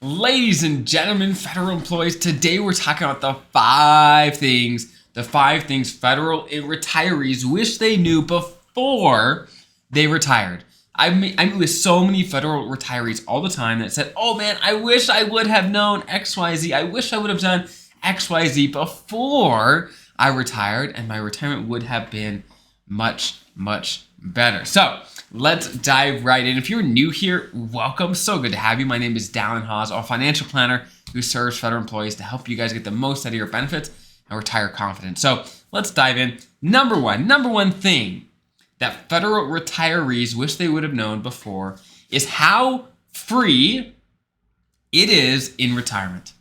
Ladies and gentlemen, federal employees, today we're talking about the five things federal retirees wish they knew before they retired. I meet with so many federal retirees all the time that said, oh man, I wish I would have known XYZ. I wish I would have done XYZ before I retired, and my retirement would have been much, much better. So let's dive right in. If you're new here, welcome. So good to have you. My name is Dallin Hawes, a financial planner who serves federal employees to help you guys get the most out of your benefits and retire confident. So let's dive in. Number one thing that federal retirees wish they would have known before is how free it is in retirement.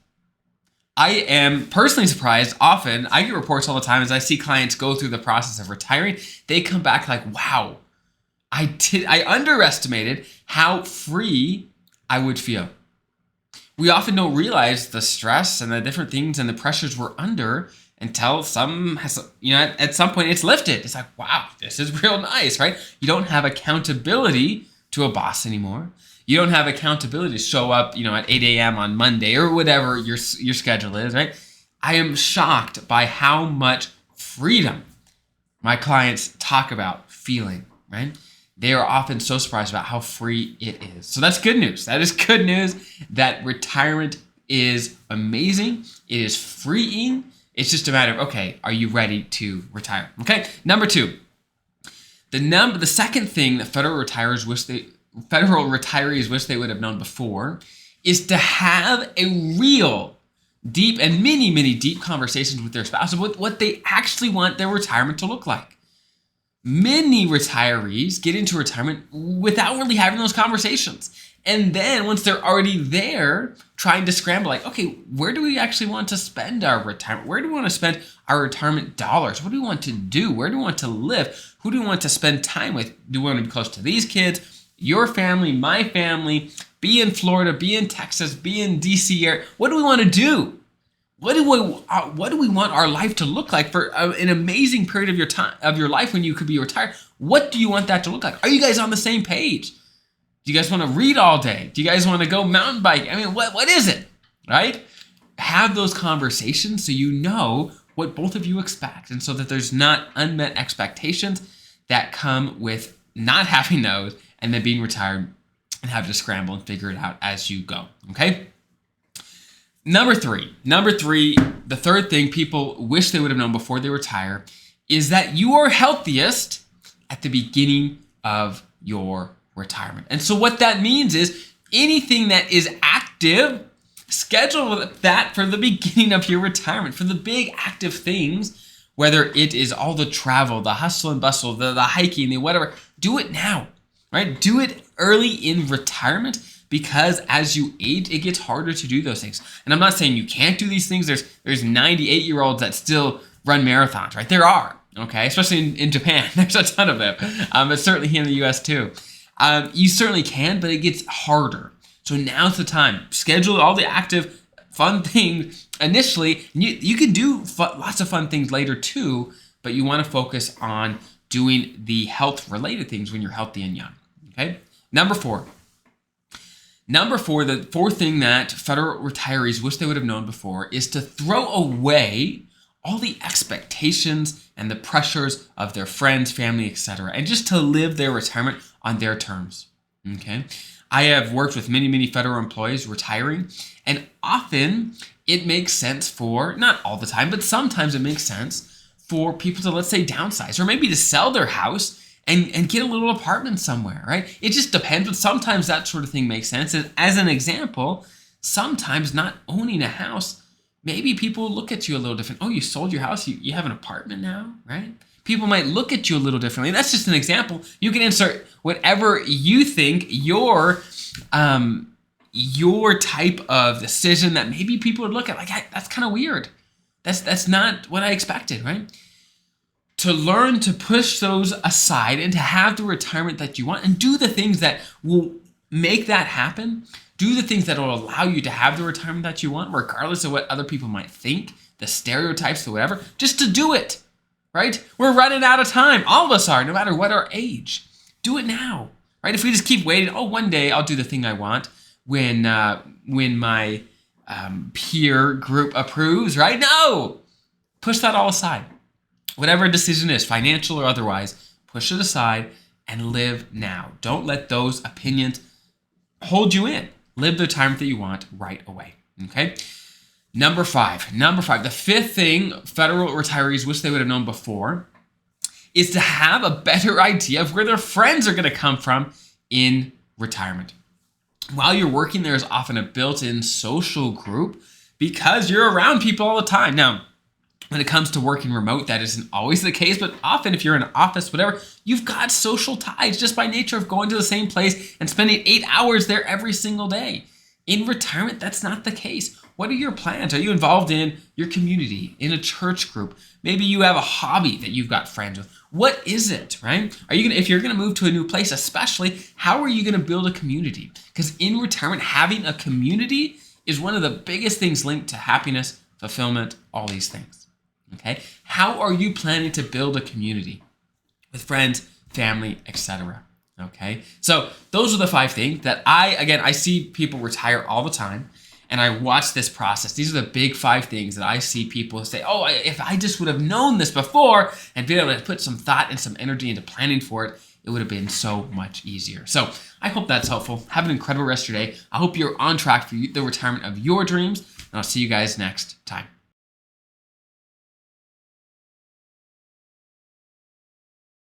I am personally surprised. Often, I get reports all the time as I see clients go through the process of retiring. They come back like, wow, I underestimated how free I would feel. We often don't realize the stress and the different things and the pressures we're under until at some point it's lifted. It's like, wow, this is real nice, right? You don't have accountability to a boss anymore. You don't have accountability to show up, at 8 a.m. on Monday or whatever your schedule is, right? I am shocked by how much freedom my clients talk about feeling, right? They are often so surprised about how free it is. So that's good news. That is good news that retirement is amazing. It is freeing. It's just a matter of, okay, are you ready to retire? Okay, number two. The second thing that federal retirees wish they would have known before is to have a real deep and many deep conversations with their spouse about what they actually want their retirement to look like. Many retirees get into retirement without really having those conversations. And then once they're already there, trying to scramble like, okay, where do we actually want to spend our retirement? Where do we want to spend our retirement dollars? What do we want to do? Where do we want to live? Who do we want to spend time with? Do we want to be close to these kids, your family, my family, be in Florida, be in Texas, be in DC area? What do we want to do? What do we want our life to look like for an amazing period of your life when you could be retired? What do you want that to look like? Are you guys on the same page? Do you guys want to read all day? Do you guys want to go mountain biking? I mean, what is it, right? Have those conversations so you know what both of you expect, and so that there's not unmet expectations that come with not having those and then being retired and have to scramble and figure it out as you go, okay? Number three, the third thing people wish they would have known before they retire is that you are healthiest at the beginning of your retirement. And so what that means is anything that is active, schedule that for the beginning of your retirement, for the big active things, whether it is all the travel, the hustle and bustle, the hiking, the whatever, do it now, right? Do it early in retirement, because as you age, it gets harder to do those things. And I'm not saying you can't do these things. There's 98-year-olds that still run marathons, right? There are, okay? Especially in Japan. There's a ton of them. But certainly here in the US too. You certainly can, but it gets harder. So now's the time. Schedule all the active, fun things initially. You can do lots of fun things later too, but you want to focus on doing the health-related things when you're healthy and young, okay? Number four, the fourth thing that federal retirees wish they would have known before is to throw away all the expectations and the pressures of their friends, family, etc., and just to live their retirement on their terms, okay? I have worked with many federal employees retiring, and often it makes sense for, not all the time, but sometimes it makes sense for people to, let's say, downsize, or maybe to sell their house and get a little apartment somewhere, right? It just depends, but sometimes that sort of thing makes sense. And as an example, sometimes not owning a house, maybe people look at you a little different. Oh, you sold your house, you have an apartment now, right? People might look at you a little differently. That's just an example. You can insert whatever you think your type of decision that maybe people would look at like, hey, that's kind of weird. That's not what I expected, right? To learn to push those aside and to have the retirement that you want and do the things that will make that happen. Do the things that will allow you to have the retirement that you want, regardless of what other people might think, the stereotypes or whatever, just to do it, right? We're running out of time. All of us are, no matter what our age. Do it now, right? If we just keep waiting, oh, one day I'll do the thing I want, when my peer group approves, right? No, push that all aside. Whatever decision is, financial or otherwise, push it aside and live now. Don't let those opinions hold you in. Live the retirement that you want right away. Okay. Number five. The fifth thing federal retirees wish they would have known before is to have a better idea of where their friends are going to come from in retirement. While you're working, there's often a built-in social group because you're around people all the time. Now, when it comes to working remote, that isn't always the case, but often if you're in an office, whatever, you've got social ties just by nature of going to the same place and spending 8 hours there every single day. In retirement, that's not the case. What are your plans? Are you involved in your community, in a church group? Maybe you have a hobby that you've got friends with. What is it, right? If you're gonna move to a new place, especially, how are you gonna build a community? Because in retirement, having a community is one of the biggest things linked to happiness, fulfillment, all these things. Okay? How are you planning to build a community with friends, family, etc.? Okay? So those are the 5 things that I see people retire all the time, and I watch this process. These are the big 5 things that I see people say, oh, if I just would have known this before and been able to put some thought and some energy into planning for it, it would have been so much easier. So I hope that's helpful. Have an incredible rest of your day. I hope you're on track for the retirement of your dreams, and I'll see you guys next time.